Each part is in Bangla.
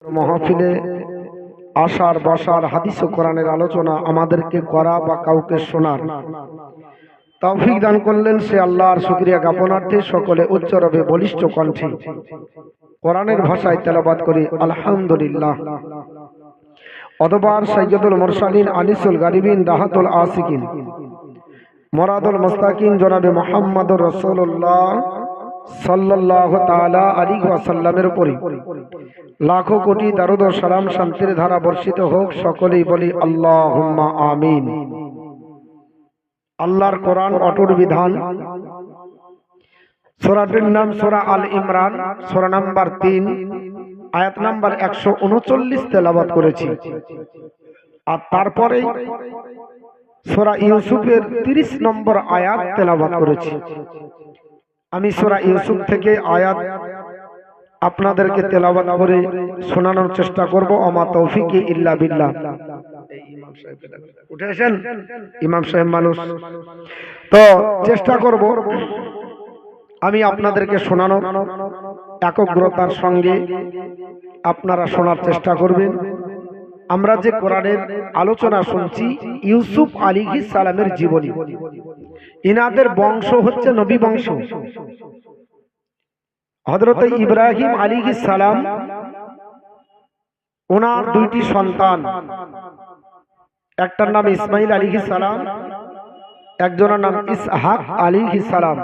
মাহফিলে আসার বসার হাদিস ও কোরআনের আলোচনা আমাদেরকে করা বা কাউকে শোনার তৌফিক দান করলেন। সে আল্লাহর শুকরিয়া জ্ঞাপনার্থে সকলে উচ্চ রবে বলিষ্ঠ কণ্ঠে কোরআনের ভাষায় তেলাওয়াত করি আলহামদুলিল্লাহ। অতঃপর সাইয়্যিদুল মুরসালিন আনিসুল গারিবিন রাহাতুল আসিকিন মুরাদুল মুস্তাকিন জনাবে মুহাম্মদুর রাসূলুল্লাহ সাল্লাল্লাহু তাআলা আলাইহি ওয়াসাল্লামের উপরে লাখো কোটি দরুদ ও সালাম শান্তির ধারা বর্ষিত হোক। সকলেই বলি আল্লাহুম্মা আমিন। আল্লাহর কোরআন অটুট বিধান, সূরাটির নাম সূরা আল ইমরান, সূরা নাম্বার 3, আয়াত নাম্বার 139 তেলাওয়াত করেছি। আর তারপরে সূরা ইউসুফের 30 নম্বর আয়াত তেলাওয়াত করেছি। আমি সূরা ইউসুফ থেকে আয়াত আপনাদেরকে তেলাওয়াত করে শোনানোর চেষ্টা করব। আমা তৌফিকি ইল্লা বিল্লাহ। ইমাম সাহেব উঠে আসেন, ইমাম সাহেব মানুষ তো চেষ্টা করব আমি আপনাদেরকে শোনানো, একগ্রতার সঙ্গে আপনারা শোনার চেষ্টা করবেন। আমরা যে কোরআনের আলোচনা শুনছি ইউসুফ আলাইহিস সালামের জীবনী। ইনাদের বংশ হচ্ছে নবী বংশ। হযরত ইব্রাহিম আলাইহিস সালাম ওনার দুইটি সন্তান, একটার নাম ইসমাইল আলাইহিস সালাম, একজনের নাম ইসহাক আলাইহিস সালাম।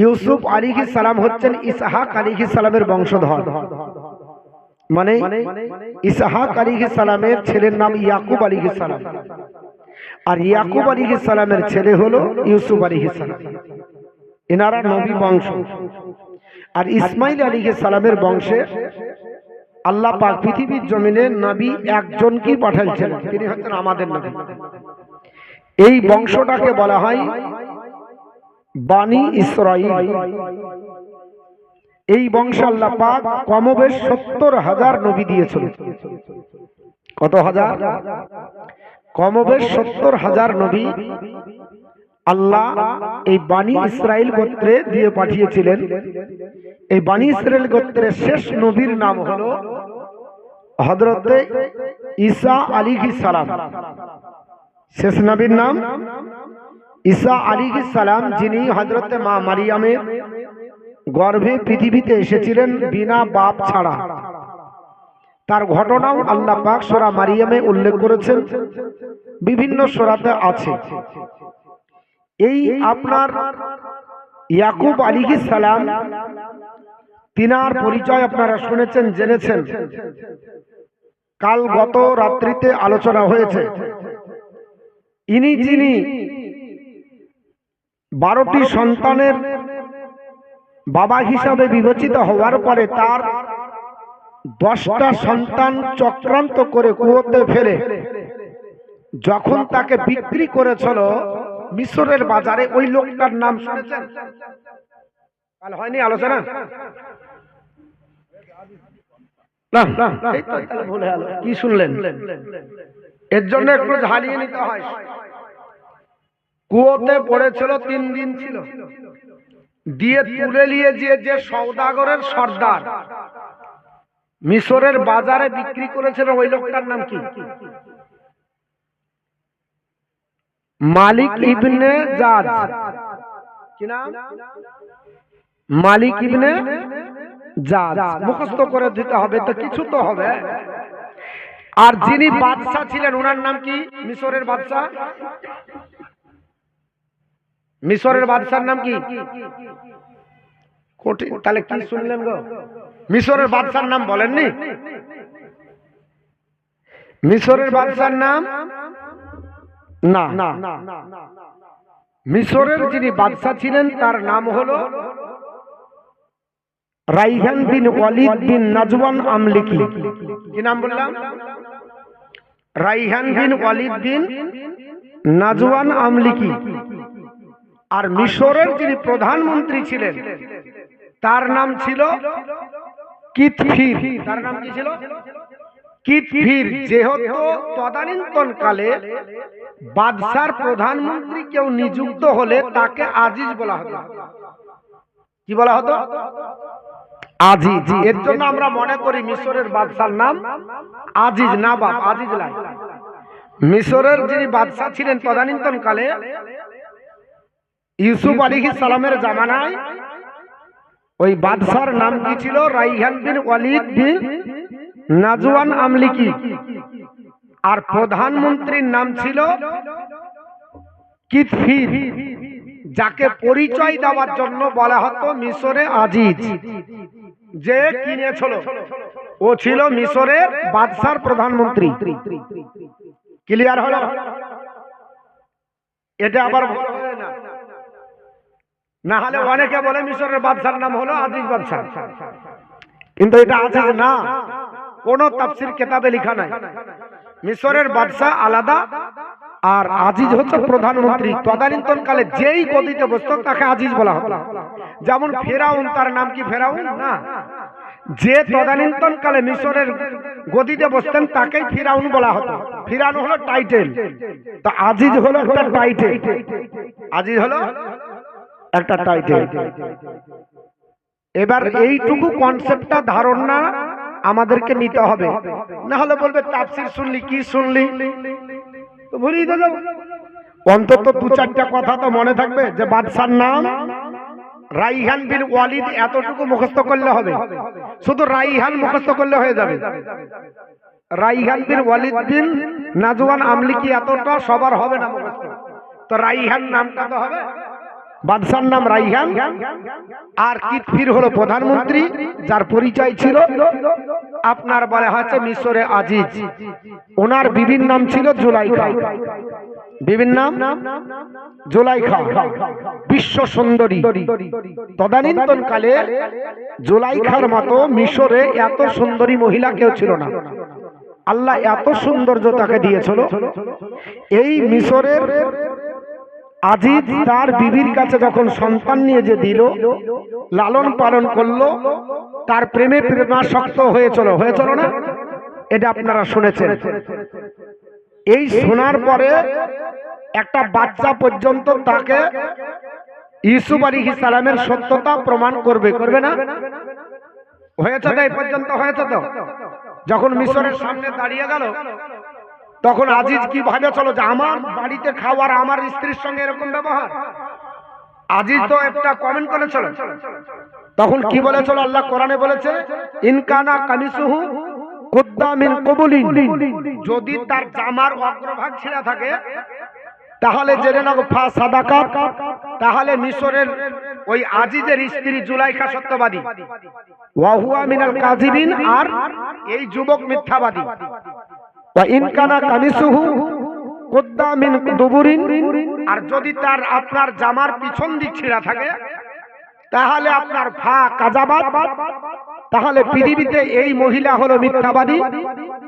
ইউসুফ আলাইহিস সালাম হচ্ছেন ইসহাক আলাইহিস সালামের বংশধর। মানে ইসহাক আলাইহিস সালামের ছেলের নাম ইয়াকুব আলাইহিস সালাম, আর ইয়াকুব আলাইহিস সালামের ছেলে হলো ইউসুফ আলাইহিস সালাম। এনারা নবী বংশ। আর ইসমাইল আলাইহিস সালামের বংশে আল্লাহ পাক পৃথিবীর জমিনে নবী একজনকেই পাঠাইছেন, তিনি হচ্ছেন আমাদের নবী। এই বংশটাকে বলা হয় বানি ইসরাইল। এই বংশে আল্লাহ পাক কমবেশ 70,000 নবী দিয়েছিল। কত হাজার? কমবেশ 70,000 নবী আল্লাহ এই বানি ইসরাইল গোত্রে দিয়ে পাঠিয়েছিলেন। এই বানি ইসরাইল গোত্রের শেষ নবীর নাম হলো হযরত ঈসা আলাইহিস সালাম। শেষ নবীর নাম ঈসা আলাইহিস সালাম, যিনি হযরত মা মারিয়ামের গর্ভে পৃথিবীতে এসেছিলেন বিনা বাপ ছাড়া। তার ঘটনাও আল্লাহ পাক সূরা মারিয়ামে উল্লেখ করেছেন, বিভিন্ন সূরাতে আছে। এই আপনার ইয়াকুব আলাইহিস সালাম, তিনার পরিচয় আপনারা শুনেছেন, জেনেছেন। কাল গত রাত্রিতে আলোচনা হয়েছে। ইনি যিনি 12টি সন্তানের বাবা হিসাবে বিবেচিত হওয়ার পরে তার 10টা সন্তান চক্রান্ত করে কুয়োতে ফেলে যখন তাকে বিক্রি করেছিল মিশরের বাজারে, ওই লোকটার নাম শুনেছেন? কাল হয়নি আলোচনা? না, তাহলে ভুলে গেল। কি শুনলেন? এর জন্য একটু ঝালিয়ে নিতে হয়। কুয়োতে পড়েছিল, 3 দিন ছিল, দিয়ে তুলে নিয়ে যে সওদাগরের সর্দার মিশরের বাজারে বিক্রি করেছিল, ওই লোকটার নাম কি? মালিক ইবনে জাজ। কি নাম? মালিক ইবনে জাজ। মুখস্থ করে দিতে হবে তো, কিছু তো হবে। আর যিনি বাদশা ছিলেন ওনার নাম কি? মিশরের বাদশা। মিশরের বাদশার নাম কি? তাহলে কি শুনলেন গো? মিশরের বাদশার নাম বলেননি? মিশরের বাদশার নাম না, মিশরের যিনি বাদশা ছিলেন তার নাম হলো রাইহান বিন ওয়ালিদ বিন নাজওয়ান আমলিকি। কি নাম বললাম? রাইহান বিন ওয়ালিদ বিন নাজওয়ান আমলিকি। আর মিশরের যিনি প্রধানমন্ত্রী ছিলেন তার নাম ছিল কিতফির। তার নাম কি ছিল? কিতফির। যেহেতু তদানীন্তন কালে বাদশার প্রধানমন্ত্রী কেউ নিযুক্ত হলে তাকে আজিজ বলা হতো। কি বলা হতো? আজিজ। এর জন্য আমরা মনে করি মিশরের বাদশার নাম আজিজ, না বাপ আজিজ লাই। মিশরের যিনি বাদশা ছিলেন তদানীন্তন কালে, ইউসুফ আলাইহিস সালামের জামানায় ওই বাদশার নাম কি ছিল? রাইহান বিন ওয়ালিদ বিন নাজওয়ান আমলিকি। আর প্রধানমন্ত্রীর নাম ছিল কিতফির, যাকে পরিচয় দেওয়ার জন্য বলা হতো মিশরে আজিজ। যে কিনেছিল ও ছিল মিশরের বাদশার প্রধানমন্ত্রী। ক্লিয়ার হলো? এটা আবার না হলে অনেকে বলে মিশরের বাদশার নাম হলো আজিজ বাদশা, কিন্তু এটা আজিজ না, কোন তাফসীর কিতাবে লেখা নাই। মিশরের বাদশা আলাদা, আর আজিজ হচ্ছে প্রধানমন্ত্রী। তদানীন্তন কালে যেই গদিতে বসতো তাকে আজিজ বলা হতো। যেমন ফেরাউন, তার নাম কি ফেরাউন না? যে তদানীন্তন কালে মিশরের গদিতে বসতেন তাকেই ফিরাউন বলা হতো। ফিরাউন হলো টাইটেল, তো আজিজ হলো একটা টাইটেল। আজিজ হলো একটা টাইটেল। এবার এইটুকু কনসেপ্টটা ধারণা আমাদেরকে নিতে হবে, না হলে বলবে তাফসীর শুনলি কি শুনলি, তো ভুলিয়ে দিল। অন্তত দু চারটা কথা তো মনে থাকবে যে বাদশার নাম রাইহান বিন ওয়ালিদ, এতটুকু মুখস্থ করলে হবে। শুধু রাইহান মুখস্থ করলে হয়ে যাবে। রাইহান বিন ওয়ালিদ বিন নাজওয়ান আমলিকি, এতটা সবার হবে না মুখস্থ। তো রাইহান নামটা তো হবে, বাদশার নাম রাইহান। আর কিতফির হলো প্রধানমন্ত্রী, যার পরিচয় ছিল আপনার বলা হচ্ছে মিশরে আজিজ। ওনার বিভিন্ন নাম ছিল জুলাইখা, বিভিন্ন নাম জুলাইখা, বিশ্ব সুন্দরী। তদানীন্তন কালে জুলাইখার মতো মিশরে এত সুন্দরী মহিলা কেউ ছিল না। আল্লাহ এত সৌন্দর্য তাকে দিয়েছিল। এই মিশরের আজিজ তার বিবির কাছে যখন সন্তান নিয়ে যে দিল, লালন পালন করলো, তার প্রেমে প্রেমাসক্ত হয়েছিল না? এটা আপনারা শুনেছেন। এই শোনার পরে একটা বাচ্চা পর্যন্ত তাকে ইউসুফ আলাইহিস সালামের সত্যতা প্রমাণ করবে না? হয়েছে তো, এই পর্যন্ত হয়েছে তো। যখন মিশরের সামনে দাঁড়িয়ে গেল, তখন আজিজ কি ভাবেছিল যে আমার বাড়িতে খাওয়ার আমার স্ত্রীর সঙ্গে এরকম ব্যবহার। আজিজ তো একটা কমেন্ট করেছিল। তখন কি বলেছিল? আল্লাহ কোরআনে বলেছে, ইনকানা কামিসুহু কুদ্দা মিন কবুলিন, যদি তার জামার অগ্রভাগ ছিঁড়া থাকে তাহলে জেনে নাও ফাসাদাকাত, তাহলে মিশরের ওই আজিজের স্ত্রী জুলাইখা সত্যবাদী, ওয়া হুয়া মিনাল কাযিবিন, আর এই যুবক মিথ্যাবাদী। ওয়া ইনকানা কামিসুহু কুদ্দা মিন দুবুরিন, আর যদি তার আপনার জামার পিছন দিক ছিঁড়া থাকে তাহলে আপনার ফা কাযাবাত, তাহলে পৃথিবীতে এই মহিলা হলো মিথ্যাবাদী।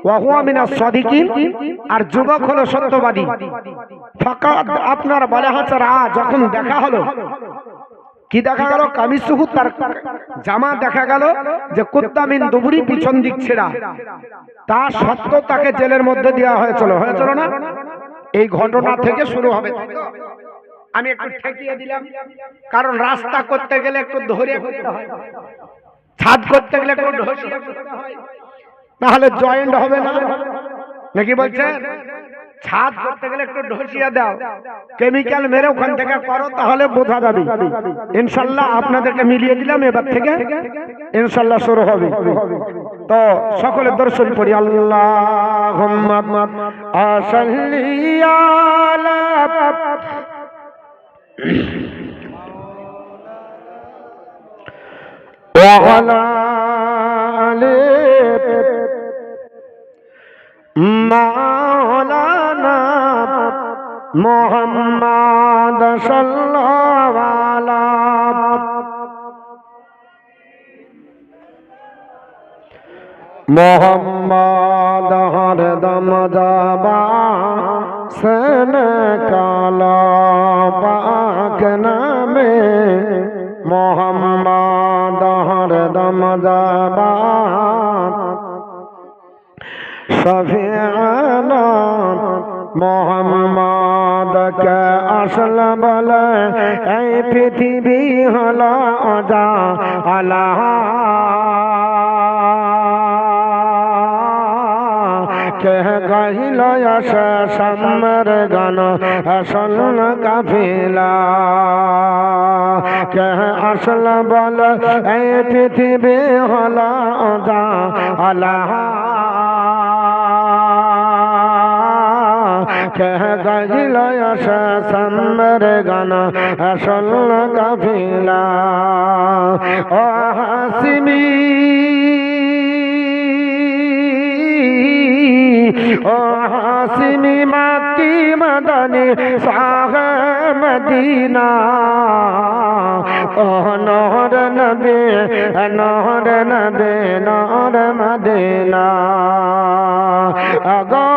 ওয়া হুয়া মিনাস সাদিকিন, আর যুবক হলো সত্যবাদী। ফাকাদ, আপনার বলা হচ্ছে যখন দেখা হলো, কি দেখা গেল? কামিসুহু, তার জামা দেখা গেল যে কুদ্দা মিন দুবুরি, পিছন দিক ছেঁড়া। তা সত্ত্বেও তাকে জেলের মধ্যে দেওয়া হয়েছিল না? এই ঘটনা থেকে শুরু হবে। আমি একটু ঠেকিয়ে দিলাম, কারণ রাস্তা করতে গেলে একটু ধরে করতে হয়, ছাদ করতে গেলে একটু ঢসিয়ে করতে হয়, তাহলে জয়েন্ট হবে না, নাকি বলছেন? ছাদ করতে গেলে একটু ঢসিয়ে দাও, কেমিক্যাল মেরে ওখান থেকে করো, তাহলে বোঝা যাবে। ইনশাল্লাহ আপনাদেরকে মিলিয়ে দিলাম, এবার থেকে ইনশাল্লাহ শুরু হবে। তো সকলে দর্শন করি। আল্লাহুম্মা সাল্লি আলা ওয়া আলা আলি মাওলানা মুহাম্মদ সাল্লাল্লাহু আলাইহি মোহাম্মদ হরদম জাবা সন কালা পাক নামে মোহাম্মদ হরদম জাবা শফিআনা মোহাম্মদ কে আসল বলে এই পৃথিবী হলো অজা আল্লাহ কে গাইল সামর গান আসল কাফিলা কে আসল বল এই পৃথিবী হলো অজা আল্লাহ কে গাইল সামর গান আসল কাফিলা ও হাসিমি ও হাসিমি মাকি মদনী শাহ মদিনা ও নহর নবী নহর নবী নহর মদিনা আগো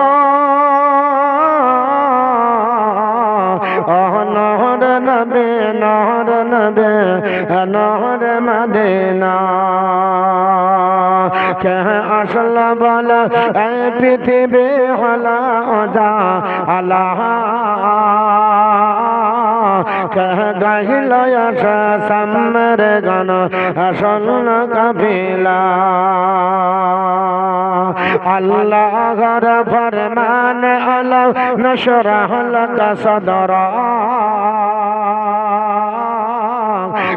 নহর নবী নহর নবী নহর মদিনা কে আসল বল এই পৃথিবী হলো অজা আল্লাহ কে গাইল সামর গান আসল কাফিলা আল্লাহর ফরমান আলা নশরাহ লাকা সদরা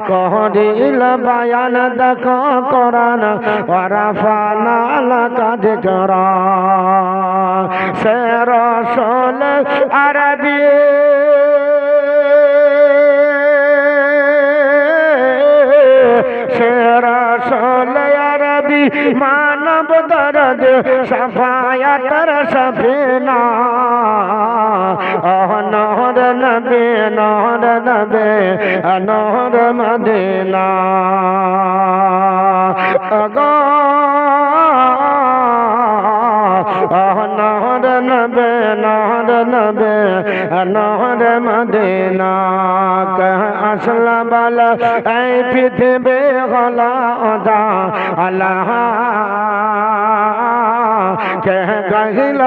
কহদিল বায়ান দেখো কোরআন ওয়ারাফানা লাকা যিকরা সে রাসূল আরবী সে রাসূল আরবী মানব দরদ শাফায়াতর সফিনা নহর নবী নহর নবী নহর মদিনা আগো নহর নবী নহর নবী নহর মদিনা কে আসল বল এই পৃথিবী হলো অজা আল্লাহ কে গাইল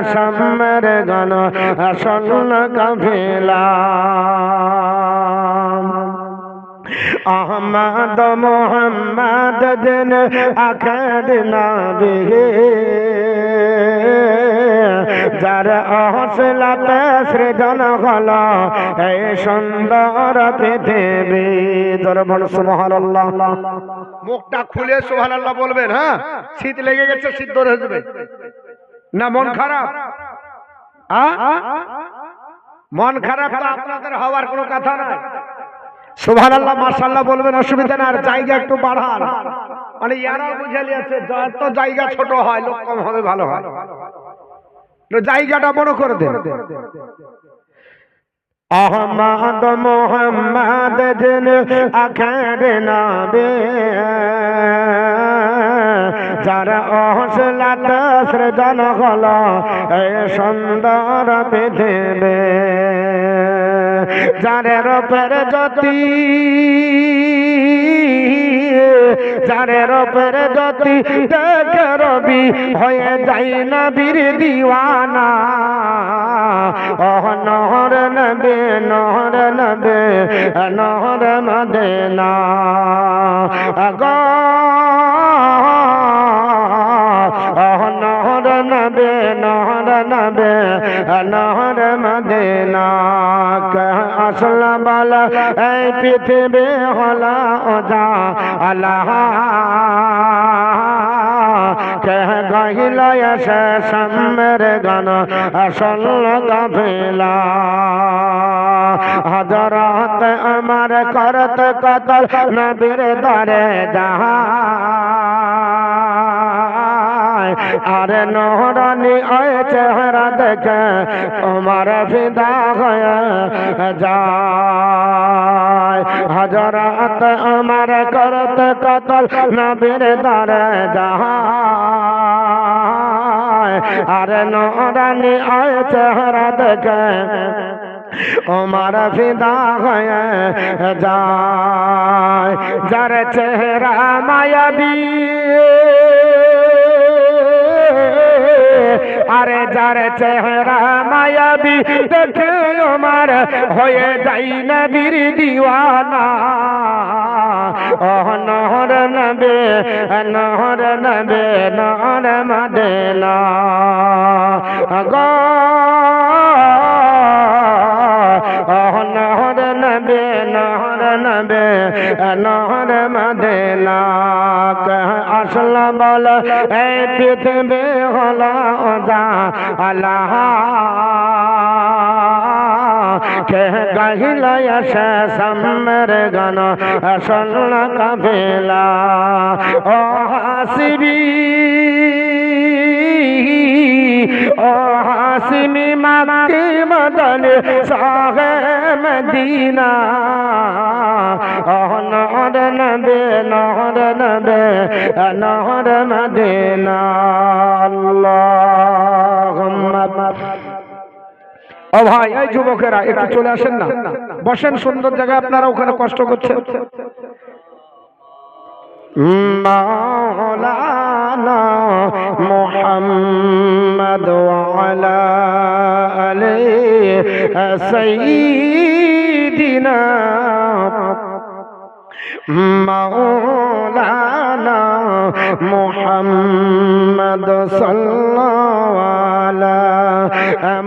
সামর গান আসল কাফিলা আহমদ মোহাম্মদ দিন আখের নবী যার হৌসলাতে সৃজন হলো এই সুন্দর পৃথিবী দরবার সুবহানাল্লাহ মুখটা খুলে সুবহানাল্লাহ বলবেন হ্যাঁ শীত লেগে গেছে সিদ্ধ হয়ে যাবে না মন খারাপ মন খারাপ তো আপনাদের হওয়ার কোনো কথা নাই সুবহানাল্লাহ মাশাআল্লাহ বলবেন অসুবিধা না আর জায়গা একটু বাড়ান মানে ইয়ারা বুঝে লিয়েছে যত জায়গা ছোট হয় লোক কম হবে ভালো হয় জায়গাটা বড় করে দেন আহমদ মোহাম্মদ দিন আখের নবী যার হৌসলাতে সৃজন হলো এই সুন্দর পৃথিবী যারের উপর জ্যোতি যারের উপর জ্যোতি দেখে রবি হয়ে যায় নবীর দিওয়ানা ও নহর নবী নহর নবী নহর মদিনা আগো নহর নবী নহর নবী নহর মদিনা কে আসল বল এই পৃথিবী হলো অজা আল্লাহ কে গাইল সামর গান আসল কাফিলা হযরত আমার করত কতল নবীর দরে যাহা আরে নহরানি ওই চেহারা দেখে তোমার ফিদা হয়ে যায় হযরত আমার করত কতল নবীর দরে যায় আরে নহরানি ওই চেহারা দেখে ওমর ফিদা হয়ে যায় যার চেহারা মায়াবী আরে যার চেহারা মায়াবী দেখে আমার হয়ে যাই নবীর দিওয়ানা নহর নবে নহর নবে নহর মদিনা গো নহর নবে নহর নবে নহর মদিনা আসল বল এই পৃথিবী হলো যা আল্লাহ কে গাহিল এসে সামনের গান আসল কাফেলা ও হাসিবি ও হাসিমি মাকে মদনে সাহে মদিনা নহর নবে নহর নবে নহর মদিনা আল্লাহুম্মা। ও ভাই এই যুবকেরা একটু চলে আসেন না, বসেন সুন্দর জায়গায়, আপনারা ওখানে কষ্ট করছেন। মাওলানা মুহাম্মদ ওয়া আলা আলিহি সাইয়্যিদিনা মাওলানা মুহাম্মদ সাল্লাল্লাহু আলা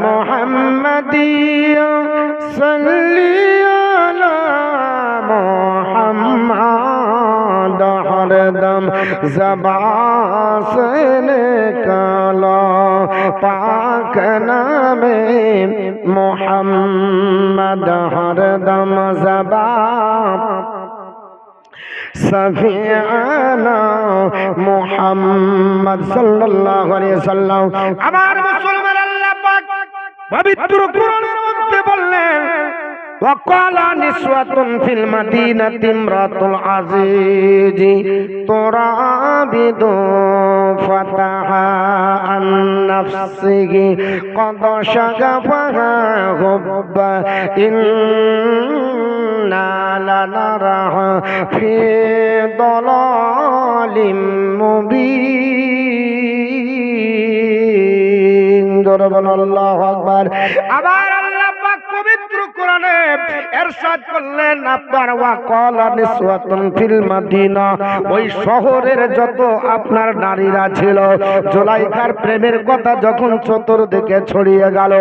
মুহাম্মাদিয়া সাল্লি আলা মুহাম্মাদ হরদম ज़बान से निकाला पाक नामे मुहम्मद हरदम ज़बान सफियाना मुहम्मद सल्लल्लाहु अलैहि वसल्लम। আমার মুসলমান আল্লাহ পাক পবিত্র কোরআনের মধ্যে বললেন وقال نسوة في المدينة امرأة العزيز تراود فتحها عن نفسه قد شغفها حبا إنا لنراها في ضلال مبين ضربنا الله أكبر। আবার আল্লাহ পাক পবিত্র কোরআনে ইরশাদ করলেন আপনার ওয়াকালা নিসওয়াতুন ফিল মাদিনা, ওই শহরের যত আপনার নারীরা ছিল জুলাইখার প্রেমের কথা যখন চতুর্দিকে ছড়িয়ে গেল,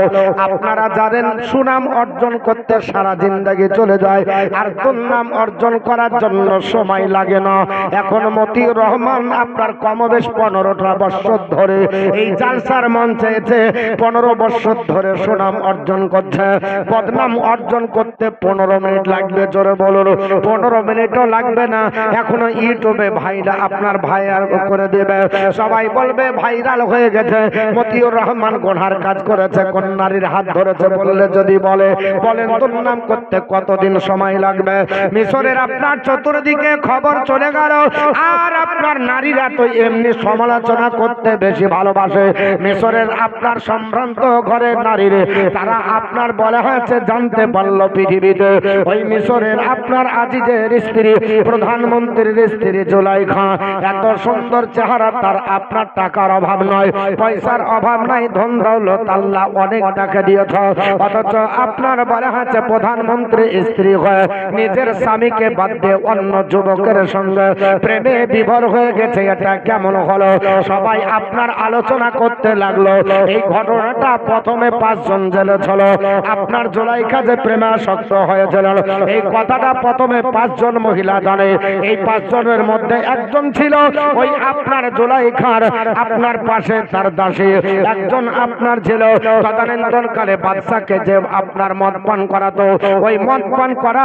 আপনারা জানেন সুনাম অর্জন করতে সারা জিন্দেগি চলে যায় আর দুর্নাম অর্জন করার জন্য সময় লাগে না। এখন মতিউর রহমান আপনার কমবেশ 15টা বছর ধরে এই জালসার মঞ্চে এসে 15 বছর ধরে সুনাম অর্জন করছে। বদনাম অর্জন করতে 15 মিনিট লাগবে, জোরে বলুন 15 মিনিটও লাগবে না। এখনো ইউটিউবে ভাইরা আপনার ভাইরাল করে দেবে, সবাই বলবে ভাইরাল হয়ে গেছে, মতিউর রহমান গোনার কাজ করেছে, কোন নারীর হাত ধরেছে বললে যদি বলেন তোর নাম করতে কতদিন সময় লাগবে। মিশরের আপনার চতুর্দিকে খবর চলে গেল আর আপনার নারীরা তো এমনি সমালোচনা করতে বেশি ভালোবাসে। মিশরের আপনার সম্ভ্রান্ত ঘরের নারীরে তারা আপনার বলা হয়েছে জানতে পারলো পৃথিবীতে ওই মিশরের আপনার আজিজের স্ত্রী প্রধানমন্ত্রীর স্ত্রী জুলাইখা এত সুন্দর চেহারা, তার আপনার টাকার অভাব নয়, পয়সার অভাব নাই, ধন দৌলত আল্লাহ অনেক টাকা দিয়েছ, অথচ আপনার বলা হয়েছে প্রধানমন্ত্রী স্ত্রী হয়ে নিজের স্বামীকে বাদ দিয়ে অন্য যুবকের সঙ্গে প্রেমে বিভোর হয়ে গেছে। এটা কেমন হলো? সবাই আপনার আলোচনা করতে লাগলো। এই ঘটনাটা প্রথমে 5 জন জেলে ছিল, আপনার জুলাইখা যে প্রেমাসক্ত হয়েছিল এই কথাটা প্রথমে 5 জন মহিলা জানে। এই 5 জনের মধ্যে একজন ছিল ওই আপনার জুলাইখার আপনার পাশে তার দাসী, একজন আপনার ছিল তদানীন্তনকালে বাদশাকে যে আপনার মদ পান করাতো, ওই মদ পান করা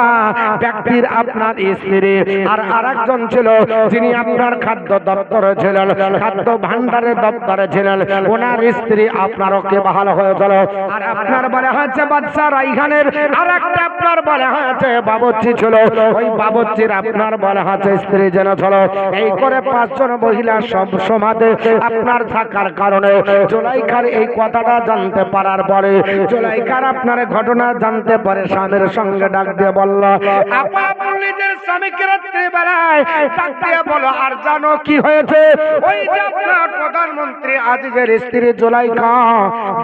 ব্যক্তির আপনার স্ত্রী। আর আরেকজন ছিল যিনি আপনার খাদ্য দপ্তরে ছিলেন, খাদ্য ভান্ডারের দপ্তরে ছিলেন, ওনার স্ত্রী আপনার ওকে বহাল হয়েছিল। আর আপনার বলা হচ্ছে বাদশা রাইখানের আর একটা আপনার বলা হয়েছে বাবুর্চি ছিল, ওই বাবুর্চির আপনার বলা হয়েছে স্ত্রী যেন ছিল। এই করে 5 জন মহিলা সব সমাজে আপনার থাকার কারণে জুলাইখার এই কথাটা জানতে পারার পরে জুলাইখার আপনার ঘটনা জানতে পারে স্বামীর সঙ্গে ডাক দিয়ে বলল, আপা নিজের স্বামীকে রাত্রি বেলায় ডাক দিয়ে বলো, আর জানো কি হয়েছে? ওই যে আপনার প্রধানমন্ত্রী আজিজের স্ত্রী জুলাইখা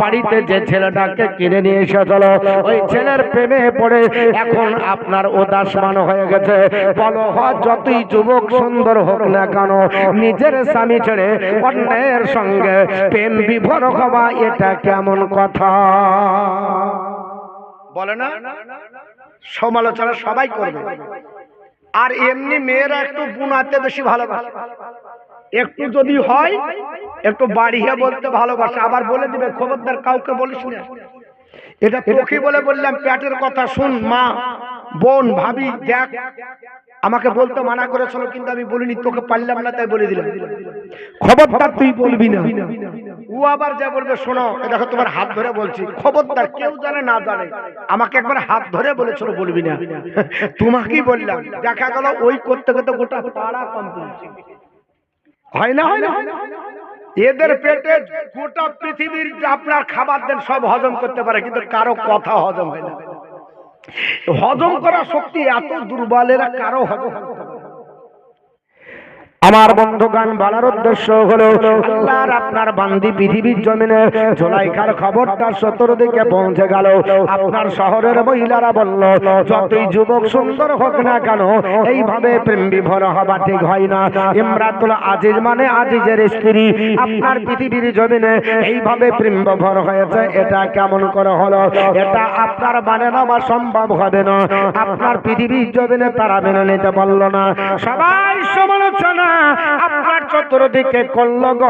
বাড়িতে যে ছেলেটাকে কিনে নিয়ে এসেছিল, ওই ছেলের প্রেমে পড়ে এখন আপনার উদাসমান হয়ে গেছে। বলো যতই যুবক সুন্দর হোক না কেন, নিজের স্বামী ছেড়ে অন্যের সঙ্গে প্রেম বিভোর হওয়া এটা কেমন কথা? বলে না? সমালোচনা সবাই করবে। আর এমনি মেয়েরা একটু বুনাতে বেশি ভালোবাসে, একটু যদি হয় একটু বাড়িয়ে বলতে ভালোবাসে, আবার বলে দিবে খবরদার কাউকে বলিস না। এটা তোকে বলে বললাম, পেটের কথা শুন, মা বোন ভাবি দেখ, আমাকে বলতে মানা করেছিল কিন্তু আমি বলিনি, তোকে পারলাম না তাই বলে দিলাম, খবরদার তুই বলবি না। ও আবার যা বলবে, শোনো দেখো তোমার হাত ধরে বলছি, খবরদার কেউ জানে না জানে, আমাকে একবার হাত ধরে বলেছিল বলবি না, তোমাকেই বললাম। দেখা গেল ওই করতে করতে গোটা পাড়া কমপ্লিট হয় না, হয় না। এদের পেটে গোটা পৃথিবীর আপনার খাবার দেন সব হজম করতে পারে, কিন্তু কারো কথা হজম হয় না। হজম করার শক্তি এত দুর্বল, এরা কারো হজম। আমার বন্ধুগণ বলার উদ্দেশ্য হলো, আল্লাহর আপনার বান্দি পৃথিবীর জমিনে জুলাইখার খবরটা চতুর্দিকে পৌঁছে গেল। আপনার শহরের মহিলারা বলল, যতই যুবক সুন্দর হোক না কেন এইভাবে প্রেম বিভোর হওয়া ঠিক হয় না। ইমরাতুল আজিজ মানে আজিজের স্ত্রী আপনার পৃথিবীর জমিনে এইভাবে প্রেম বিভোর হয়েছে, এটা কেমন করে হলো? এটা আপনার মানে নেওয়া সম্ভব হবে না। আপনার পৃথিবীর জমিনে তারা মেনে নিতে পারল না। সবাই সমালোচনা আপনার চতুর্দিকে করল গো,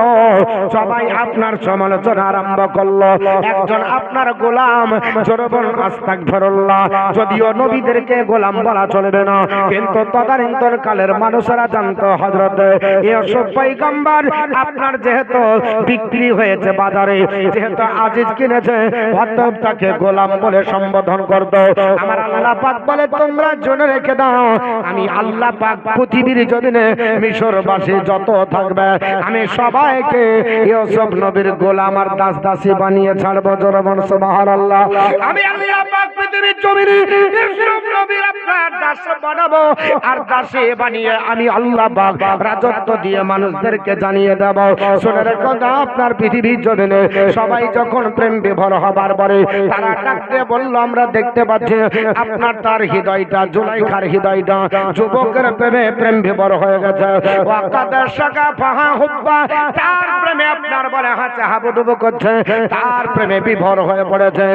সবাই আপনার সমালোচনা আরম্ভ করলো। একজন আপনার গোলাম জোরবন আস্তাগফিরুল্লাহ, যদিও নবীদেরকে গোলাম বলা চলবে না, কিন্তু তদানীন্তন কালের মানুষেরা জানতো হযরত ইউসুফ পয়গম্বর আপনার যেহেতু বিক্রি হয়েছে বাজারে, যেহেতু আজিজ কিনেছে, অতএব তাকে গোলাম বলে সম্বোধন করতো। আমার আল্লাহ পাক বলে, তোমরা জেনে রেখে দাও, আমি আল্লাহ পাক পৃথিবীর জমিনে মিশরবাসী যত থাকবে আমি সবাইকে ইউসুফ নবীর গোলাম আর দাস দাসী বানিয়ে ছাড়বো। জোরে বলুন সুবহানাল্লাহ। আমি আল্লাহ পাক পৃথিবীর জমিনে ইউসুফ নবীর আপনার দাস বানাবো, আর দাসী বানিয়ে আমি আল্লাহ পাক রাজত্ব দিয়ে মানুষদেরকে জানিয়ে দেব। শুনে রেখো না, আপনার পৃথিবীর জমিনে সবাই যখন প্রেম বিভোর হবার পরে তারা ডাকতে বলল, আমরা দেখতে পাচ্ছি আপনার তার হৃদয়টা, জুলাইখার হৃদয়টা যুবকের প্রেমে প্রেম বিভোর হয়ে গেছে। তার প্রেমে আপনার বলে হাঁচা হাবুডুবু করছে, তার প্রেমে বিভোর হয়ে পড়েছে।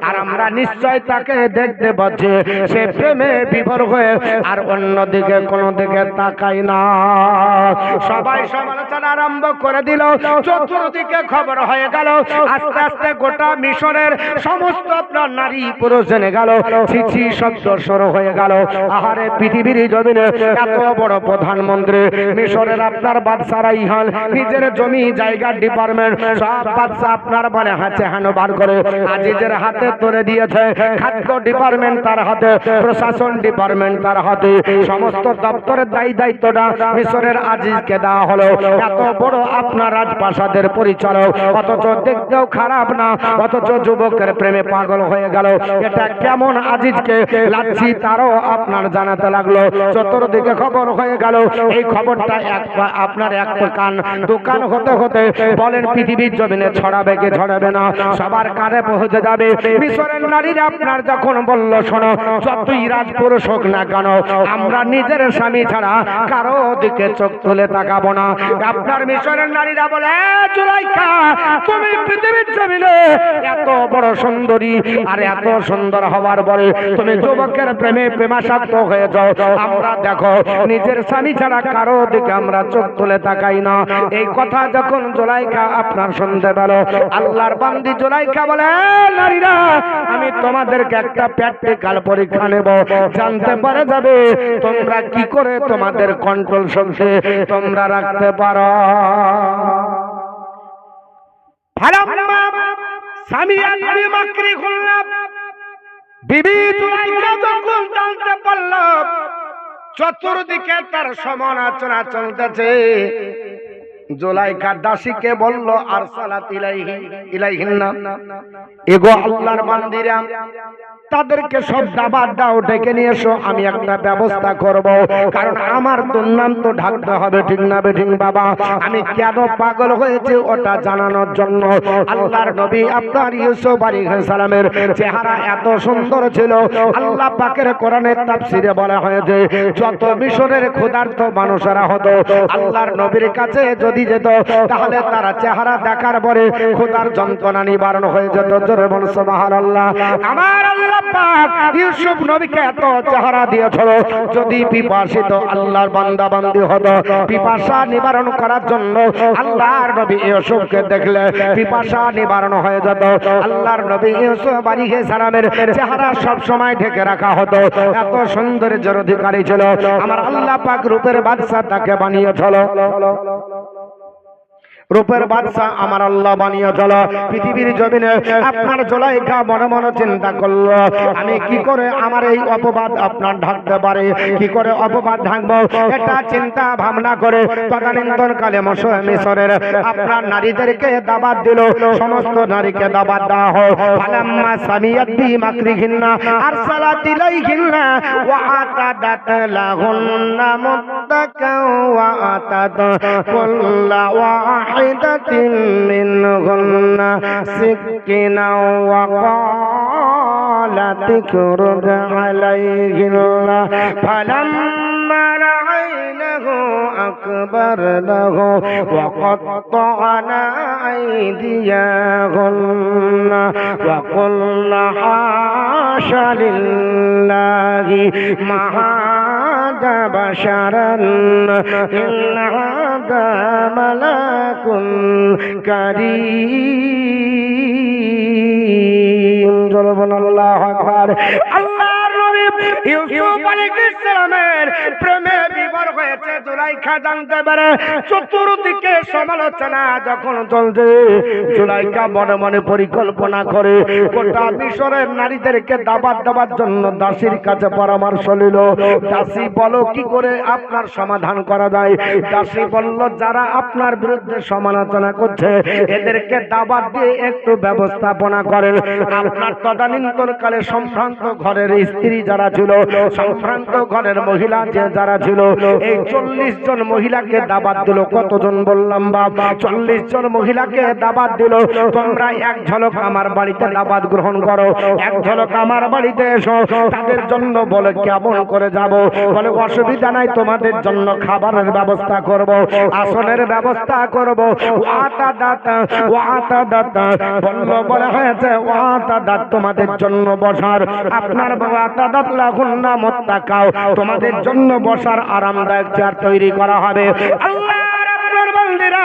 আর আমরা নিশ্চয় তাকে দেখতে পাচ্ছি সে প্রেমে বিভোর হয়ে আর অন্যদিকে কোনো দিকে তাকাই না। সবাই সমালোচনা আরম্ভ করে দিল, চতুর্দিকে খবর হয়ে গেল। আস্তে আস্তে গোটা মিশরের সমস্ত আপনার নারী পুরুষ জেনে গেল, ছিছি শব্দ শুরু হয়ে গেল। আহারে পৃথিবীর জমিনে এত বড় প্রধানমন্ত্রী, মিশরের আপনার বাদশারা ইহান নিজের জমি জায়গা ডিপার্টমেন্ট সব বাদশা আপনার বলে হাতে বার করে আজিজের হাতে তুলে দিয়েছে। খাদ্য ডিপার্টমেন্ট তার হাতে, প্রশাসন ডিপার্টমেন্ট তার হাতে, সমস্ত দপ্তরের দায়িত্বটা মিশরের আজিজকে দেওয়া হলো। এত বড় আপনার রাজপ্রাসাদের পরিচালক, অথচ দেখতেও খারাপ না, অথচ যুবকের প্রেমে পাগল হয়ে গেল। এটা কেমন আজিজকে লাচ্ছি তারও আপনার জানাতে লাগলো। চতুর্দিকে খবর হয়ে গেল। এই খবরটা আপনার এক কান দোকান হতে হতে বলেন পৃথিবীর জমিনে ছড়াবে কি ছড়াবে না, সবার কানে পৌঁছে যাবে। মিশরের নারীরা আপনার যখন বলল, শোনো, যতই রাজপুরুষ হোক না কেন আমরা নিজের স্বামী ছাড়া কারো দিকে চোখ তুলে তাকাবো না। আপনার মিশরের নারীরা বলে, জুলাইখা তুমি পৃথিবীর জমিনে এত বড় সুন্দরী, আর এত সুন্দর হওয়ার পরে তুমি যুবকের প্রেমে প্রেমাসক্ত হয়ে যাও। আমরা দেখো নিজের স্বামী ছাড়া কারো দিকে আমরা চোখ তুলে তাকাই না। এই কথা যখন জুলাইখা আপনার শুনতে পেল, আল্লাহর বান্দি জুলাইখা বলে, নারীরা আমি তোমাদেরকে একটা প্র্যাকটিক্যাল পরীক্ষা নেব, জানতে পারা যাবে তোমরা কি করে তোমাদের কন্ট্রোল শক্তি তোমরা রাখতে পারো। স্বামী একটি মাকড়ি খুললাম, বিবি জুলাইখা যখন জানতে পারল চতুর্দিকে তার সমালোচনা চলতেছে, জুলাইখা দাসীকে বলল, আরসালাত ইলাইহিন্না, এগো আল্লাহর বান্দিরা তাদেরকে সব দাবাত দাও, ডেকে নিয়ে এসো, আমি একটা ব্যবস্থা করব। কারণ আমার দুর্নাম তো ঢাকতে হবে, ঠিক না বেঠিক বাবা? আমি কেন পাগল হয়েছে ওটা জানানোর জন্য আল্লাহর নবী আপনার ইউসুফ আলাইহিস সালামের চেহারা এত সুন্দর ছিল। আল্লাহ পাকের কোরআনের তাফসীরে বলা হয়েছে যত মিশরের ক্ষুধার্ত মানুষেরা হতো আল্লাহর নবীর কাছে যদি যেত তাহলে তারা চেহারা দেখার পরে ক্ষুধার যন্ত্রণা নিবারণ হয়ে যেত। জোরে বল সুবহানাল্লাহ। আমার আল্লাহ পাক ইউসুফ নবীকে এত চেহারা দিয়েছিল, যদি পিপাসিত আল্লাহর বান্দা বান্দি হতো পিপাসা নিবারণ করার জন্য আল্লাহর নবী ইউসুফকে দেখলে পিপাসা নিবারণ হয়ে যেত। আল্লাহর নবী ইউসুফ আলাইহিস সালামের চেহারা সব সময় ঢেকে রাখা হতো, এত সৌন্দর্যের অধিকারী ছিল। আমার আল্লাহ পাক রূপের বাদশা তাকে বানিয়েছিল, রূপের বাদশা আমার আল্লাহ বানিয়েছিল পৃথিবীর জমিনে। আপনার জুলাইখা মনে মনে চিন্তা করলো, আমি কি করে আমার এই অপবাদ আপনার ঢাকতে পারে, কি করে অপবাদ ঢাকবো, এটা চিন্তা ভাবনা করে তদানীন্তন কালে মিশরের আপনার নারীদেরকে দাবাত দিল, সমস্ত নারীকে দাবাত দেওয়া হয়। ফালাম্মা সামিয়াত বি মাকরিহিন্না আরসালাত ইলাইহিন্না ওয়া আতাদাত লাহুন্না মুত্তাকাও ওয়া আতাত কুল্লা ওয়াহিদাতিন মিনহুন্না সিকিনা ওয়া قالت اخرج عليهن فلما رأينه أكبرنه وقطعنا أيديهن وقلن حاش لله ما هذا بشرا إن هذا ملك كريم। আল্লাহু আকবার। আল্লাহর নবী ইউসুফ আলাইহিস সালামের প্রেমে বিভোর হয়েছে জুলাইখা জানতে পারে। চতুর্দিকে সমালোচনা যখন চলছে, জুলাইখা মনে মনে পরিকল্পনা করে গোটা মিশরের নারীদেরকে দাবাত দেওয়ার জন্য দাসীর কাছে পরামর্শ নিল। দাসী বলো কি করে আপনার সমাধান করা যায়? দাসী বলল, যারা আপনার বিরুদ্ধে সমালোচনা করছে এদেরকে দাবাত দিয়ে একটু ব্যবস্থাপনা করেন। আপনার তদানীন্তন কালে সম্ভ্রান্ত ঘরের স্ত্রী যারা ছিল, সম্ভ্রান্ত ঘরের মহিলা যারা ছিল, এই 40 জন মহিলাকে দাবাত দিল। কতজন বললাম বাবা? 40 জন মহিলাকে দাবাত দিল। তোমরা এক ঝলক আমার বাড়িতে দাবাত গ্রহণ করো, এক ঝলক আমার বাড়িতে এসো। তাদের জন্য বলে কেমন করে যাব? বলে অসুবিধা নাই, তোমাদের জন্য খাবারের ব্যবস্থা করব, আসনের ব্যবস্থা করব। বললো বলে হয়েছে তোমাদের জন্য বসার, আপনার তোমাদের জন্য বসার আরামদায়ক চেয়ার তৈরি করা হবে। আল্লাহর আপনার বান্দিরা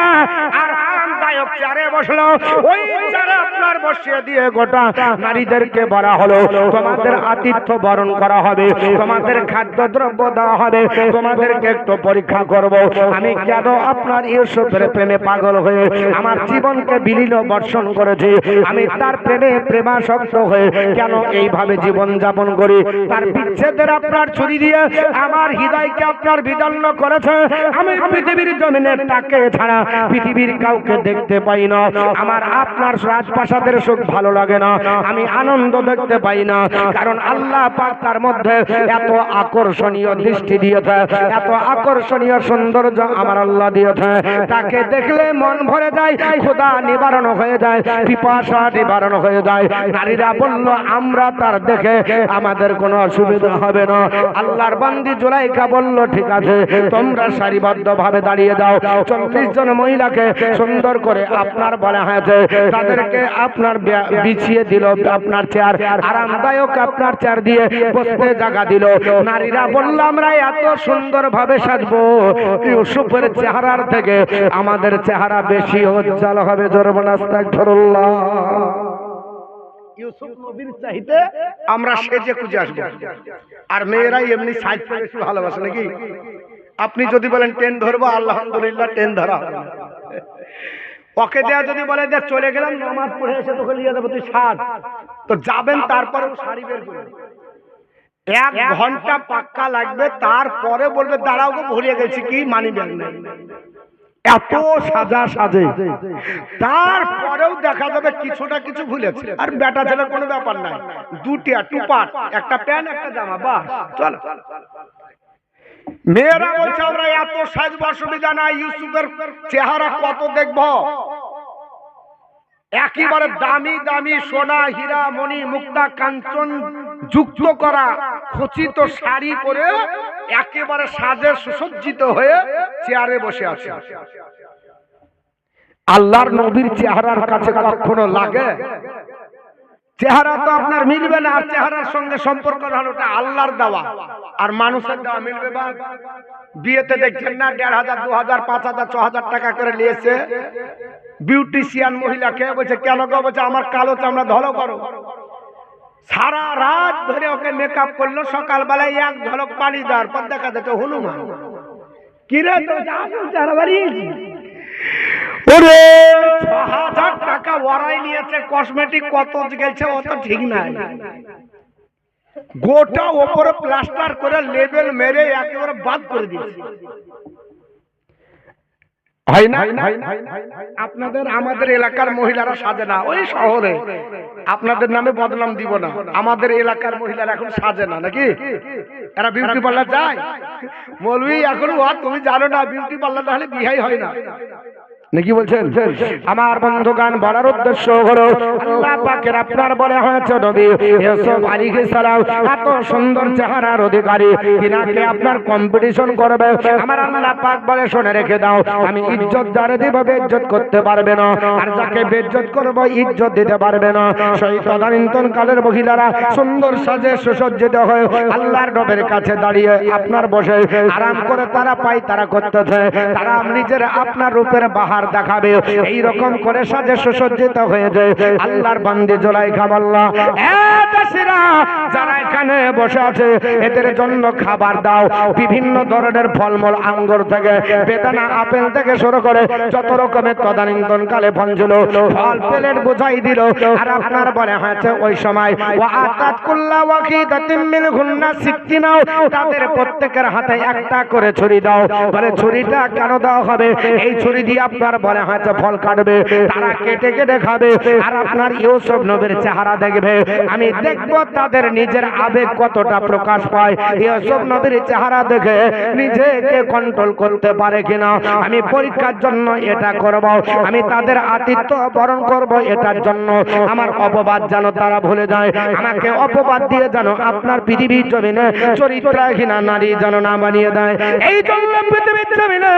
আরামদায়ক চেয়ারে বসলো, ওই চেয়ারে আপনার বসিয়ে দিয়ে গোটা নারীদেরকে বলা হলো তোমাদের আতিথ্য বরণ করা হবে, তোমাদের খাদ্যদ্রব্য দেওয়া হবে, তোমাদেরকে একটু পরীক্ষা করব আমি কেন আপনার ইউসুফের প্রেমে পাগল হয়ে আমার জীবনকে বিলীন বর্ষণ করেছি, আমি তার প্রেমে প্রেমাসক্ত হয়ে কেন এইভাবে জীবন যাপন করি। তার বিচ্ছেদের আপনার ছুরি দিয়ে আমার হৃদয়কে আপনার বিদন্ন করেছে। আমি পৃথিবীর জমিনে তাকে ছাড়া পৃথিবীর কাউকে দেখতে পাই না। আমার আপনার রাজপ্রাসাদের সুখ ভালো লাগে না, আমি আনন্দ দেখতে পাই না। কারণ আল্লাহ পাক তার মধ্যে এত আকর্ষণীয় দৃষ্টি দিয়েছে, এত আকর্ষণীয় সৌন্দর্য আমার আল্লাহ দিয়েছে। তাকে দেখলে মন ভরে যায়, ক্ষুধা নিবারণ হয়ে যায়, পিপাসা নিবারণ হয়ে যায়। নারীরা বলল আমরা তার দেখে আমাদের কোনো অসুবিধা হবে না। আল্লাহর বান্দি জুলাইখা বলল ঠিক আছে, তোমরা সারিবদ্ধ ভাবে দাঁড়িয়ে দাও। 40 জন মহিলাকে সুন্দর করে আপনার বলা হয়েছে তাদেরকে আপনার বিছিয়ে দিল আপনার চেয়ার, আরামদায়ক আপনার চেয়ার দিয়ে বসতে জায়গা দিল। নারীরা বলল আমরা এত সুন্দর ভাবে সাজবো, ইউসুফের চেহারার থেকে আমাদের চেহারা বেশি উজ্জ্বল হবে। জোরে বলেন আস্তাগফিরুল্লাহ। ইউসুফ নবীর চাইতে আমরা সেজে খুঁজে আসবো। আর মেয়েরাই এমনি সাইজ বেশি ভালোবাসে নাকি? আপনি যদি বলেন ট্রেন ধরবো, আলহামদুলিল্লাহ ট্রেন ধরা হবে। ওকে দেয়া যদি বলে যে চলে গেলাম নামাজ পড়ে এসে তোকে নিয়ে যাবো, তুই সাজ, তো যাবেন, তারপরে শাড়ি বের করে 1 ঘন্টা পাক্কা লাগবে, তারপরে বলবে দাঁড়াও গো ভুলিয়ে গেছি কি মানি ব্যাগ নেই। এত সাজা সাজে, তারপরেও দেখা যাবে কিছুটা কিছু ভুলেছে। আর বেটা ছেলের কোনো ব্যাপার নাই, দুটিয়া টুপাট, একটা প্যান্ট একটা জামা, বাস চলো। মেয়েরা বলছে আমরা এত সাজবো, অসুবিধা নাই, ইউসুফের চেহারা কত দেখবো, একেবারে দামি দামি সোনা হীরা মণি মুক্তা কাঞ্চন যুক্ত করা খচিত শাড়ি পরে একেবারে সাজে সুসজ্জিত হয়ে চেয়ারে বসে আছে। আল্লাহর নবীর চেহারার কাছে কখনো লাগে? চেহারা তো আপনার মিলবে না, আর চেহারার সঙ্গে সম্পর্ক হলো ওটা আল্লাহর দেওয়া, আর মানুষের দেওয়া মিলবে বা? বিয়েতে দেখছেন না 1500 2000 5000 6000 টাকা করে নিয়েছে বিউটিশিয়ান মহিলাকে, বলছে কেন গো? বলছে আমার কালো চামড়া ধরো করো। সারা রাত ধরে ওকে মেকআপ করলো, সকালবেলায় 1 ঝলক পানি দেওয়ার পর দেখা যাচ্ছে হনুমান। কি রে তো চেহারা বাড়িয়েছি? ওরে 6000 টাকা ওরাই নিয়েছে, কসমেটিক কত গেছে ও তো ঠিক নাই। গোটা ওপরে প্লাস্টার করে লেবেল মেরে একেবারে বাদ করে দিয়েছে। হয় না? আপনাদের আমাদের এলাকার মহিলারা সাজে না, ওই শহরে, আপনাদের নামে বদনাম দিব না, আমাদের এলাকার মহিলারা এখন সাজে না নাকি? এরা বিউটি পার্লার যায়। মৌলভী এখন তুমি জানো না, বিউটি পার্লার তাহলে বিহাই হয় না নাকি বলছেন? আমার বন্ধুগান বলার উদ্দেশ্য হলো আল্লাহ পাকের আপনার বলে হয়েছে নবী ইউসুফ আলাইহিস সালাম এত সুন্দর চেহারার অধিকারী, কিনাকে আপনার কম্পিটিশন করবে। আমার আল্লাহ পাক বলে শুনে রেখে দাও, আমি ইজ্জত যারে দিব বেইজ্জত করতে পারবে না, আর যাকে বেইজ্জত করব ইজ্জত দিতে পারবে না। সেই তদানীন্তন কালের মহিলারা সুন্দর সাজে সুসজ্জিত হয়ে আল্লাহর নবীর কাছে দাঁড়িয়ে আপনার বসে আরাম করে তারা পাই তারা করতেছে, তারা নিজের আপনার রূপের বাহার দেখাবে, এই রকম করে সাজে সুসজ্জিত হয়ে যায়। আল্লাহর বান্দি জুলাইখা বলল, এ দাসীরা যারা এখানে বসে আছে এদের জন্য খাবার দাও, বিভিন্ন ধরনের ফলমূল আঙ্গুর থেকে বেদানা আপেল থেকে শুরু করে যত রকমের তদানীন্তন কালে ফল ছিল ফল প্লেট বুঝাই দিল। আর আপনার বলে হয়েছে ওই সময় ওয়া আতাত কুল্লা ওয়াকিদাতিন মিনহুন্না সিকতিনাও, তাদের প্রত্যেকের হাতে একটা করে ছুরি দাও। বলে ছুরিটা কেন দেওয়া হবে? এই ছুরি দিয়ে আপনার বলে হয়তো ফল কাটবে, তারা কেটে কেটে খাবে, আর আপনার ইউসুফ নবীর চেহারা দেখবে। আমি দেখব তাদের নিজের আবেগ কতটা প্রকাশ পায়, ইউসুফ নবীর চেহারা দেখে নিজেকে কন্ট্রোল করতে পারে কিনা। আমি পরীক্ষার জন্য এটা করব, আমি তাদের আতিথ্য বরণ করব, এটার জন্য আমার অপবাদ যেন তারা ভুলে যায়, আমাকে অপবাদ দিয়ে যেন আপনার পৃথিবীর জমিনে চরিত্রহীনা নারী যেন না বানিয়ে দেয়। এই জন্য পৃথিবীর জমিনে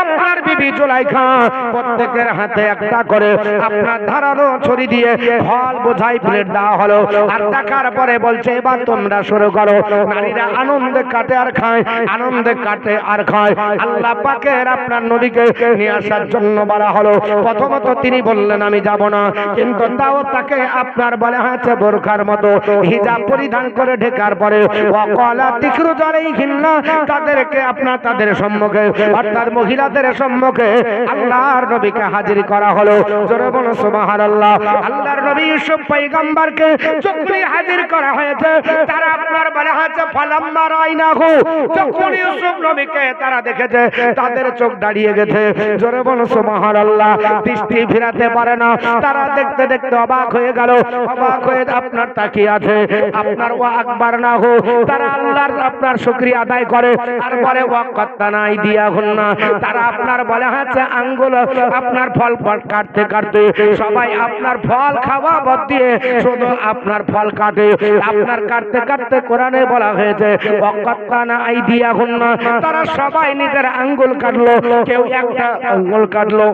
আপনার বিবি জুলাইখা প্রত্যেকের হাতে একটা করে আপনার ধারালো ছুরি দিয়ে ফল বোঝাই প্লেট দেওয়া হলো। আর দেখার পরে বলছে এবার তোমরা শুরু করো। নারীরা আনন্দে কাটে আর খায়, আনন্দে কাটে আর খায়। আল্লাহ পাকের আপনার নবীকে নিয়ে আসার জন্য বলা হলো। প্রথমত তিনি বললেন আমি যাব না, কিন্তু তাও তাকে আপনার বলা হয়েছে বোরখার মতো হিজাব পরিধান করে ঢেকার পরে ওয়াকালা তিখরু আলাইহিন্না, তাদেরকে আপনার তাদের সম্মুখে অর্থাৎ মহিলাদের সম্মুখে আল্লাহর নবীকে হাজির করা হলো। জোরে বলো সুবহানাল্লাহ। আল্লাহর নবী ইউসুফ পয়গম্বরকে যখনই হাজির করা হয়েছে তারা আপনার বলা হয়েছে ফালাম্মা রাইনাহু, যখন ইউসুফ নবীকে তারা দেখেছে তাদের চোখ দাঁড়িয়ে গেছে। জোরে বলো সুবহানাল্লাহ। দৃষ্টি ফেরাতে পারে না, তারা দেখতে দেখতে অবাক হয়ে গেল, অবাক হয়ে আপনার তাকিয়ে আছে। আপনার ওয়া আকবার না হো, তারা আল্লাহর আপনার শুকরিয়া আদায় করে। তারপরে ওয়াক্কাতানা আইদিয়াহুন্না, তারা আপনার বলা হয়েছে আঙ্গুল আপনার ফল কাটতে কাটতে সবাই আপনার ফল খাওয়া বাদ দিয়ে শুধু আপনার ফল কাটে। আপনার কাটতে কাটতে কোরআনে বলা বলা হয়েছে ওয়াকাত্তানা আইদিয়াহুন্না, তারা সবাই নিজের আঙ্গুল কাটলো, কেউ একটা আঙ্গুল কাটলো,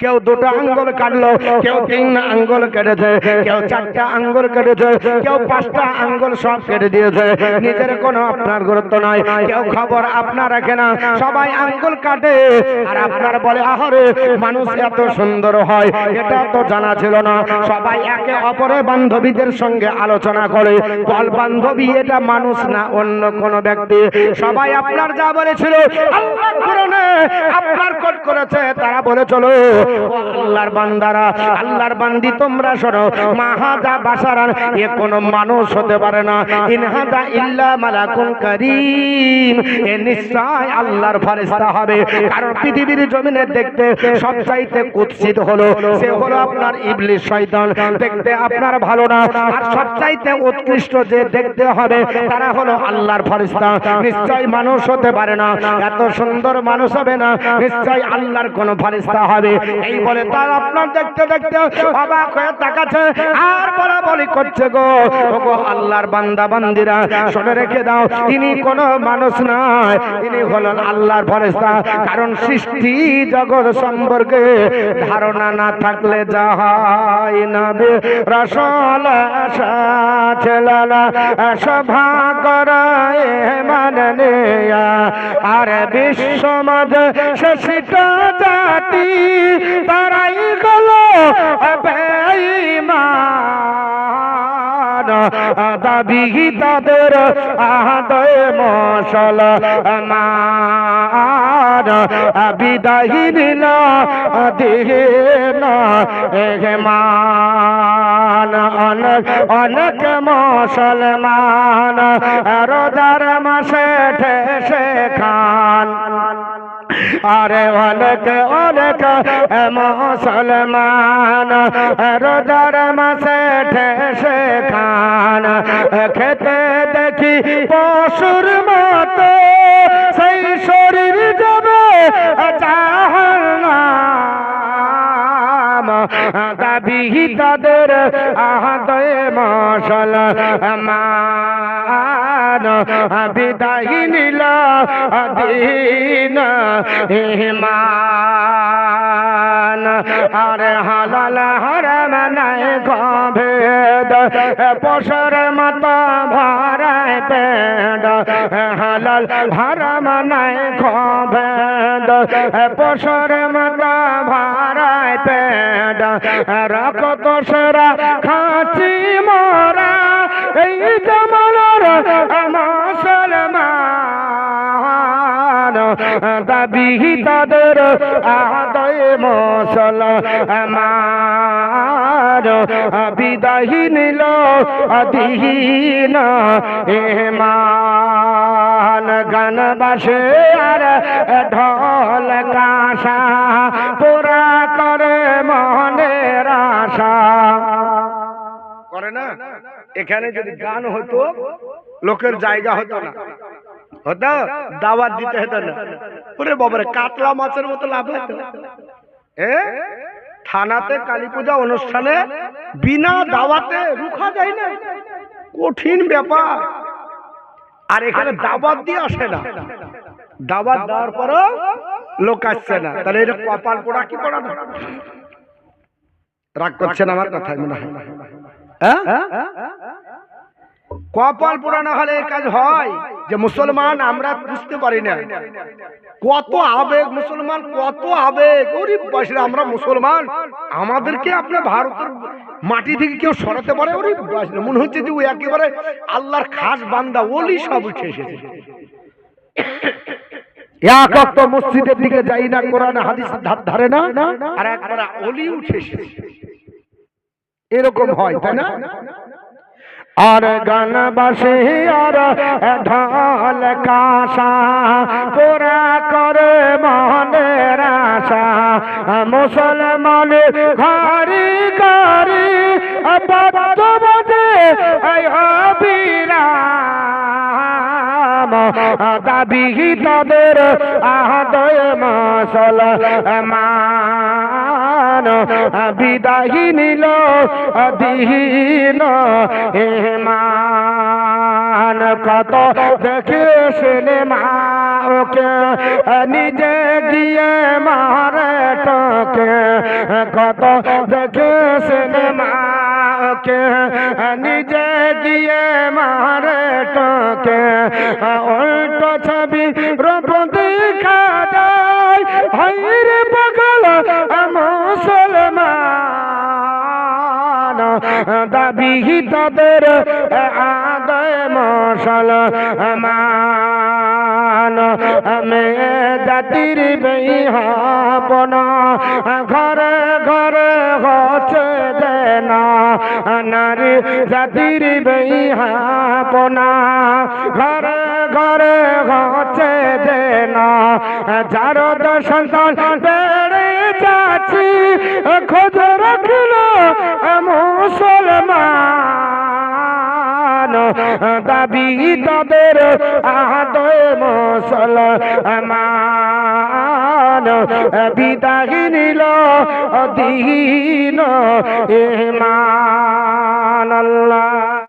কেউ দুটো আঙ্গুল কাটলো, কেউ তিন আঙ্গুল কেটেছে, কেউ চারটা আঙ্গুল কেটেছে, কেউ পাঁচটা আঙ্গুল সব কেটে দিয়েছে। নিজের কোনো আপনার গুরুত্ব নাই, কেউ খবর আপনার রাখে না, সবাই আঙ্গুল কাটে। আর আপনার বলে আহারে মানুষ এত সুন্দর হয়, এটা তো জানা ছিল না। সবাই একে অপরের বান্ধবীদের সঙ্গে আলোচনা করে, বল বান্ধবী এটা মানুষ না অন্য কোন ব্যক্তি। সবাই আপনার যা বলেছিল আল্লাহ কোরআনে আপনার কোট করেছে, তারা বলে চলো আল্লাহর বান্দারা, আল্লাহর বান্দি তোমরা শোনো, মাহাজা বাশারান, এ কোনো মানুষ হতে পারে না, ইনহাজা ইল্লা মালাকুন কারীম, এ নিশ্চয় আল্লাহর ফেরেশতা হবে। কারণ পৃথিবীর জমিনে দেখতে সবচাইতে কুৎসিত হলো সে হলো আপনার ইবলিস শয়তান, দেখতে আপনার ভালো না। আর সবচাইতে উৎকৃষ্ট যে দেখতে হবে তারা হলো আল্লাহর ফেরেশতা, নিশ্চয় মানুষ হতে পারে না, এত সুন্দর মানুষ হবে না, নিশ্চয় আল্লাহর কোন ফেরেশতা হবে। এই বলে তার আপনার দেখতে দেখতে অবাক হয়ে তাকাচ্ছে আর বলা বলি করছে গো ওগো আল্লাহর বান্দা বান্দিরা শুনে রেখে দাও, ইনি কোন মানুষ নয়, ইনি হলেন আল্লাহর ফেরেশতা। কারণ সৃষ্টি জগৎ সম্পর্কে ধারণা না থাকলে যাহাই নবী রাসূল সাচলালা সভা করায় মাননিয়া, আর বিশ্ব মাঝে শেষটা জাতি তারাই গেল বেঈমান, দাবি তাদের আদয় মুসলমান, বিদায় দিল দিন এহমান। অনেক অনেক মুসলমান রোজার মাসে ঠেসে খান, আরে অনেক অনেক মুসলমান রোজার মাসে ঠেসে খান, খেতে দেখি পশুর মতো সেই শরীর যাবে জাহান্নাম, দাবি তাদের আদয় মুসলমান, বিদায় নিল দিন ইমান। আরে হালাল হারাম নাই গভেদ, পশুর মতো ভরায় পেট, হালাল হারাম নাই গভেদ, পশুর মতো ভরায় পেট, রক্ত সেরা খাঁচি মরা এই জমানার মুসলমান, দাবি তাদের আদয় মুসলমান, বিদায় নিল দিন ইমান। গান বাসে আর ঢোল কাঁসা পুরা করে মনের আশা করে না। এখানে যদি গান হতো লোকের জায়গা হতো না, হতো দাওয়াত দিতে হতো না। ওরে বাবারে কাতলা মাছের মতো লাভ হতো। থানাতে কালী পূজা অনুষ্ঠানে বিনা দাওয়াতে রুখা যায় না, কঠিন ব্যাপার। আর এখানে দাওয়াত দিয়ে আসে না, দাওয়াত দেওয়ার পরও লোক আসছে না, তাহলে এটা কপাল পোড়া কি পোড়া না? রাগ করছেন আমার কথায় মনে হয়? কপাল পোড়া না হলে এই কাজ হয় যে মুসলমান আমরা বুঝতে পারি না, কত আবেগ মুসলমান, কত আবেগ। গরিব বয়সে আমরা মুসলমান, আমাদেরকে আপনার ভারতের মাটি থেকে কেউ সরাতে পারে? গরিব বয়সে মনে হচ্ছে যে ও একেবারে আল্লাহর খাস বান্দা, ওলি সব উঠে এসেছে। এক ওয়াক্ত মসজিদের দিকে যাই না, কোরআন হাদিস ধারে না, আর একবার ওলি উঠে এসেছে। এরকম হয় তাই না? আর গান বাসে আর ঢোল কাঁসা পুরা করে মনের আশা, মুসলমানের ঘরে ঘরে বাদ্য বাজে অবিরাম, দাবি তাদের আদয় মুসলমান, বিদায় নিল দিন ইমান। কত দেখে সিনেমা ওকে নিজে গিয়ে মারে তোকে কত দেখে সিনেমা ওকে নিজে গিয়ে মারে তোকে উল্টো ছবি রূপ দেখা যায় হায়রে পাগল মুসলমান দাবি তাদের আদায় মুসলমান মেয়ে জাতির বিহাপনা ঘরে ঘরে হচ্ছে দেনা নারী জাতির বিহাপনা ঘরে ঘরে হচ্ছে দেনা যার সন্তান বেড়ে যাচ্ছি খোঁজ রাখল মুসলমান দাবি তাদের আদয় মুসলমান বিদায় নিল দিন ইমান আল্লাহ।